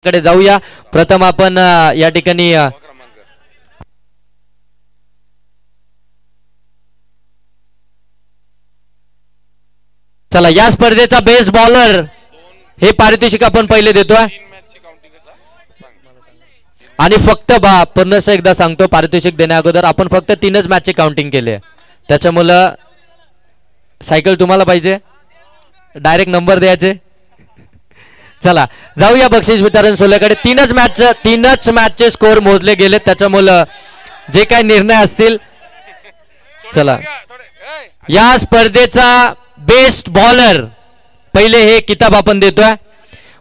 कडे जाऊया। प्रथम आपण या ठिकाणी चला या स्पर्धेचा बेस्ट बॉलर हे पारितोषिक आपण पहिले देतोय आणि फक्त पुन्हा एकदा सांगतो पारितोषिक देण्या अगोदर आपण फक्त 3च मॅचची काउंटिंग केली आहे, त्याच्यामुळे सायकल तुम्हाला पाहिजे डायरेक्ट नंबर द्यायचे। चला जाऊया बक्षीस वितरण सोहळ्याकडे। 3च मॅचचे स्कोर मोजले गेले, त्याच्यामुळे जे काही निर्णय असतील चला या स्पर्धेचा बेस्ट बॉलर पहिले हे किताब आपण देतोय।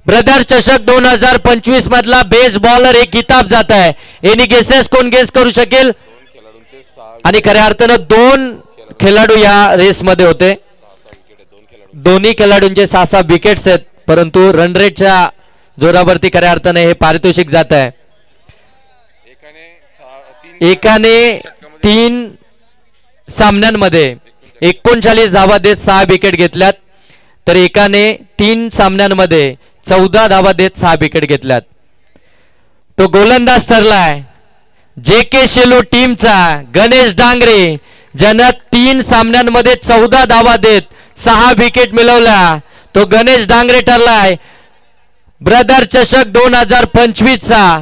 ब्रदर चषक 2025 मधला बेस्ट बॉलर हे किताब जात आहे। एनी गेसेस कोण गेस करू शकेल? आणि खऱ्या अर्थानं 2 खेळाडू या रेस मध्ये होते, दोन्ही खेळाडूंचे 6-6 विकेट्स आहेत, परंतु रन रेटच्या जोरावरती खऱ्या अर्थाने हे पारितोषिक जात आहे। एकाने 3 सामन्यांमध्ये 39 धावा देत 6 विकेट घेतल्यात, तर एकाने 3 सामन्यांमध्ये 14 धावा देत 6 विकेट घेतल्यात। तो गोलंदाज ठरलाय JK शेलू टीमचा गणेश डांगरे, ज्यानं 3 सामन्यांमध्ये 14 धावा देत 6 विकेट मिळवल्या। तो गणेश डांगरे ठरलाय ब्रदर चषक 2025 चा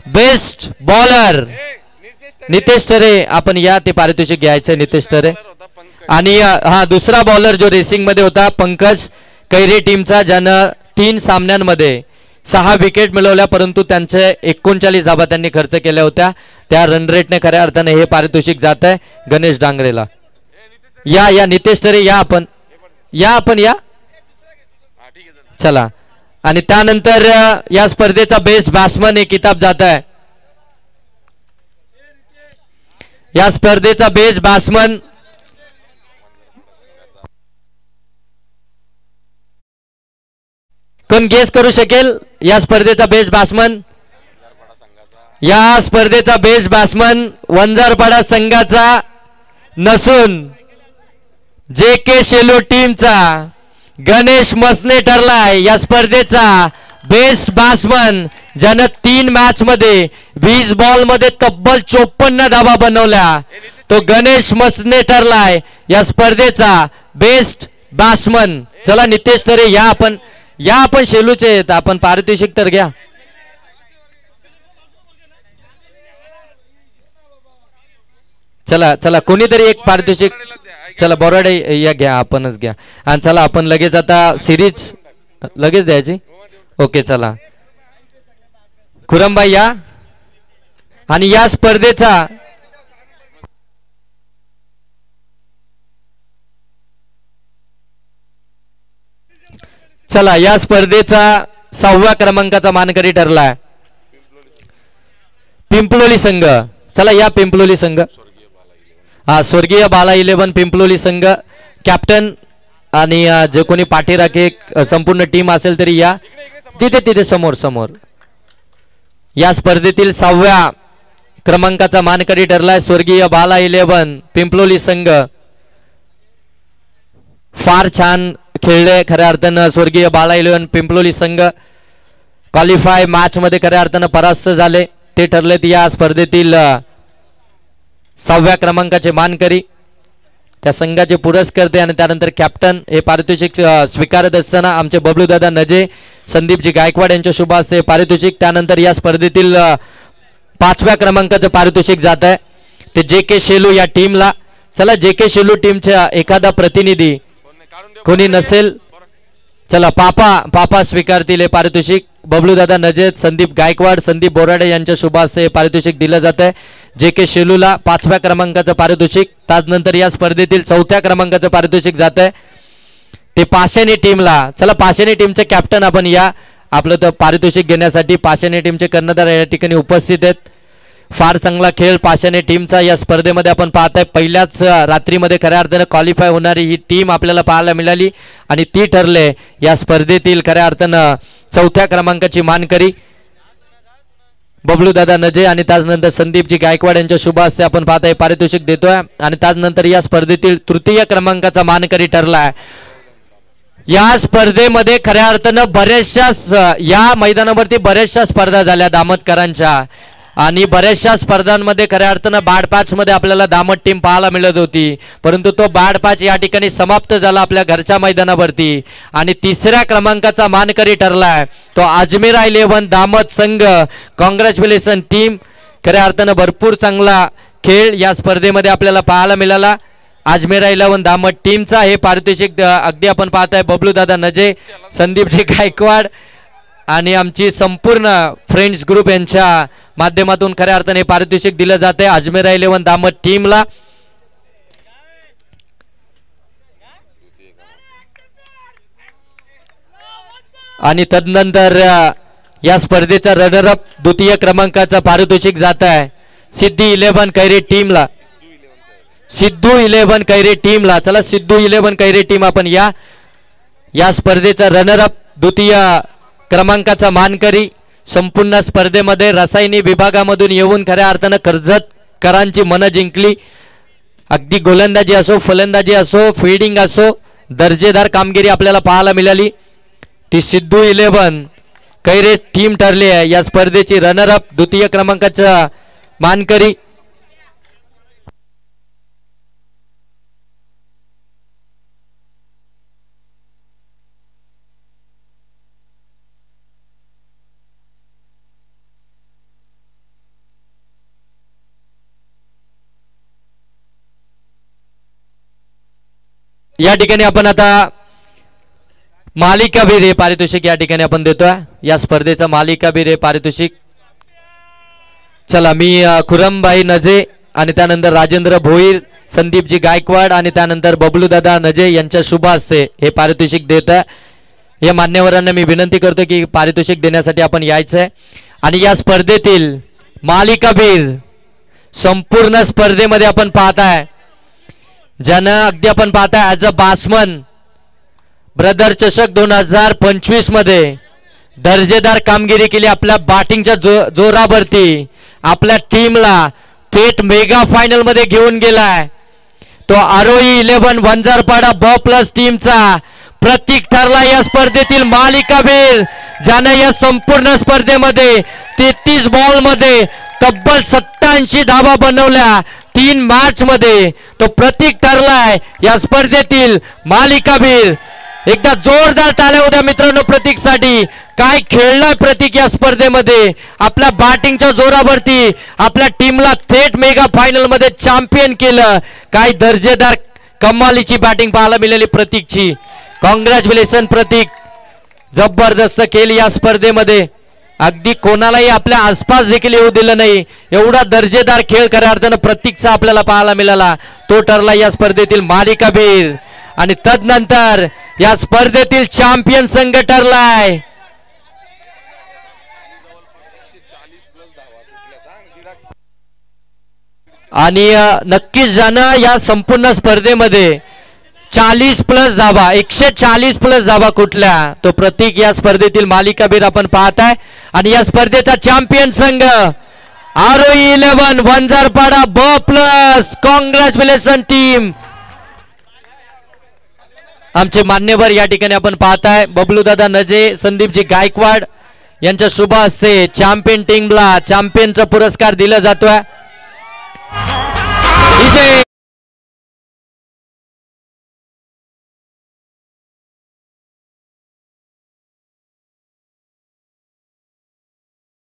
बेस्ट बॉलर। नितेश तरे आपण या ते पारितोषिक घ्यायचं नितेश तरे। आणि हा दुसरा बॉलर जो रेसिंग मध्ये होता पंकज कैरे टीमचा, ज्यानं 3 सामन्यांमध्ये 6 विकेट मिळवल्या, परंतु त्यांचे 39 धावा त्यांनी खर्च केल्या होत्या। त्या रन रेटने खऱ्या अर्थाने हे पारितोषिक जात आहे गणेश डांगरेला। या नितेश तरे या आपण या चला। आणि त्यानंतर या स्पर्धेचा बेस्ट बॅट्समन हे किताब जात आहे। या स्पर्धेचा बेस्ट बॅट्समन कोण गेस करू शकेल? या स्पर्धेचा बेस्ट बॅट्समन वंजारपाडा संघाचा नसून JK शेलू टीमचा गणेश मसने ठरलाय या स्पर्धेचा बेस्ट बॅट्समन, ज्यानं 3 मॅच मध्ये 20 बॉल मध्ये तब्बल 54 धावा बनवल्या। तो गणेश मसने ठरलाय या स्पर्धेचा बेस्ट बॅट्समन। चला नितेश तरे या आपण शेलूचे आहेत, आपण पारितोषिक तर घ्या। चला कोणीतरी एक पारितोषिक चला बोराडे या घ्या, आपणच घ्या। आणि चला आपण लगेच आता सिरीज लगेच द्यायची। ओके चला खुरमबाई या। आणि या स्पर्धेचा चला या स्पर्धेचा 6व्या क्रमांकाचा मानकरी ठरलाय पिंपलोली संघ। चला या पिंपलोली संघ, हा स्वर्गीय बाला 11 पिंपलोली संघ कॅप्टन आणि जे कोणी पाठीराखे संपूर्ण टीम असेल तरी या तिथे समोर। या स्पर्धेतील 6व्या क्रमांकाचा मानकरी ठरलाय स्वर्गीय बाला 11 पिंपलोली संघ। फार छान खेळले खऱ्या अर्थानं स्वर्गीय बाला 11 पिंपलोली संघ। क्वालिफाय मॅच मध्ये खऱ्या अर्थानं परास्त झाले, ते ठरलेत या स्पर्धेतील 6व्या क्रमांकाचे मानकरी, त्या संघाचे पुरस्कर्ते आणि त्यानंतर कॅप्टन हे पारितोषिक स्वीकारत असताना आमचे बबलू दादा नजे, संदीपजी गायकवाड यांच्या शुभ हस्ते पारितोषिक। त्यानंतर या स्पर्धेतील 5व्या क्रमांकाचं पारितोषिक जात आहे ते JK शेलू या टीमला। चला JK शेलू टीमच्या एखादा प्रतिनिधी कोणी नसेल, चला पापा स्वीकारतील हे पारितोषिक। बबलू दादा नजेत, संदीप गायकवाड, संदीप बोराडे यांच्या शुभ हस्ते पारितोषिक दिलं जात आहे JK शेलूला 5व्या क्रमांकाचं पारितोषिक। त्यानंतर या स्पर्धेतील 4थ्या क्रमांकाचं पारितोषिक जात आहे ते पाशेनी टीमला। चला पाशेनी टीमचे कॅप्टन आपण या आपलं तर पारितोषिक घेण्यासाठी पाशेनी टीमचे कर्णधार या ठिकाणी उपस्थित आहेत। फार चांगला खेळ पाशेनी टीमचा या स्पर्धेमध्ये आपण पाहताय। पहिल्याच रात्रीमध्ये खऱ्या अर्थाने क्वालिफाय होणारी ही टीम आपल्याला पाहायला मिळाली आणि ती ठरले या स्पर्धेतील खऱ्या अर्थानं 4थ्या क्रमांकाची मानकरी बबलू दादा नजे आणि त्यानंतर संदीपजी गायकवाड यांच्या शुभ हस्ते आपण पाहताय पारितोषिक देतोय। आणि त्यानंतर या स्पर्धेतील 3य क्रमांकाचा मानकरी ठरलाय या स्पर्धेमध्ये खऱ्या अर्थानं बऱ्याचशा या मैदानावरती बऱ्याचशा स्पर्धा झाल्या दामतकरांच्या आणि बऱ्याचशा स्पर्धांमध्ये खऱ्या अर्थानं बाडपाच मध्ये आपल्याला दामत टीम पाहायला मिळत होती, परंतु तो बाडपाच या ठिकाणी समाप्त झाला आपल्या घरच्या मैदानावरती आणि तिसऱ्या क्रमांकाचा मानकरी ठरलाय तो अजमेरा 11 दामत संघ. कॉंग्रॅच्युलेशन टीम, खऱ्या अर्थानं भरपूर चांगला खेळ या स्पर्धेमध्ये आपल्याला पाहायला मिळाला. अजमेरा 11 दामत टीमचा हे पारितोषिक अगदी आपण पाहताय बबलू दादा नजे, संदीपजी गायकवाड आणि आमची संपूर्ण फ्रेंड्स ग्रुप यांच्या माध्यमातून खऱ्या अर्थाने पारितोषिक दिलं जाते अजमेरा 11 दामत टीमला. आणि तदनंतर या स्पर्धेचा रनरअप द्वितीय क्रमांकाचा पारितोषिक जात आहे सिद्धी 11 कैरे टीमला, सिद्धू 11 कैरे टीमला. चला सिद्धू 11 कैरे टीम आपण या स्पर्धेचा रनरअप द्वितीय क्रमांकाचा मानकरी. संपूर्ण स्पर्धेमध्ये रसायनी विभागामधून येऊन खऱ्या अर्थानं कर्जतकरांची मनं जिंकली. अगदी गोलंदाजी असो, फलंदाजी असो, फिल्डिंग असो, दर्जेदार कामगिरी आपल्याला पाहायला मिळाली. ती सिद्धू 11 कैरे टीम ठरली आहे या स्पर्धेची रनरअप द्वितीय क्रमांकाचा मानकरी. या ठिकाणी आपण आता मालिकावीर हे पारितोषिक या ठिकाणी आपण देतोय या स्पर्धेचा मालिकावीर हे पारितोषिक. चला मी खुरमभाई नजे आणि त्यानंतर राजेंद्र भोईर, संदीपजी गायकवाड आणि त्यानंतर बबलू दादा नजे यांच्या शुभ हस्ते हे पारितोषिक देत आहे. या मान्यवरांना मी विनंती करतो की पारितोषिक देण्यासाठी आपण यायचंय. आणि या स्पर्धेतील मालिकावीर संपूर्ण स्पर्धेमध्ये आपण पाहताय ज्यानं अगदी आपण पाहताय ॲज अ बॅट्समन ब्रदर चषक 2025 मध्ये दर्जेदार कामगिरी केली. आपल्या बॅटिंगच्या जोरावरती आपल्या टीमला थेट मेगा फायनल मध्ये घेऊन गेलाय. तो आरोही 11 वंजारपाडा ब+ टीमचा प्रतीक ठरला या स्पर्धेतील मालिकावीर, ज्यानं या संपूर्ण स्पर्धेमध्ये 33 बॉल मध्ये तब्बल 87 धावा बनवल्या 3 मॅच मध्ये. तो प्रतीक ठरलाय या स्पर्धेतील मालिकावीर. एकदा जोरदार टाळ्या होत्या मित्रांनो प्रतीकसाठी. काय खेळलाय प्रतीक या स्पर्धेमध्ये. आपल्या बॅटिंगच्या जोरावरती आपल्या टीमला थेट मेगा फायनल मध्ये चॅम्पियन केलं. काय दर्जेदार कमालीची बॅटिंग पाहायला मिळाली प्रतीकची. कॉंग्रॅच्युलेशन प्रतीक, जबरदस्त केली या स्पर्धेमध्ये. अगदी कोणालाही आपल्या आसपास देखील येऊ दिलं नाही एवढा दर्जेदार खेळ खऱ्या अर्थानं प्रतीकचा आपल्याला पाहायला मिळाला. तो ठरला या स्पर्धेतील मालिकावीर आणि तदनंतर या स्पर्धेतील चॅम्पियन संघ ठरलाय आणि नक्कीच ज्यानं या संपूर्ण स्पर्धेमध्ये 40+ धावा 140+ धावा कुठल्या तो प्रतीक या स्पर्धेतील मालिकावीर आपण पाहताय. आणि या स्पर्धेचा चॅम्पियन संघ आरोही 11 वंजारपाडा ब+. Congratulation team. आमचे मान्यवर या ठिकाणी आपण पाहताय बबलू दादा नजे, संदीपजी गायकवाड यांच्या शुभ हस्ते चॅम्पियन टीमला चॅम्पियनचा पुरस्कार दिला जातोय. विजय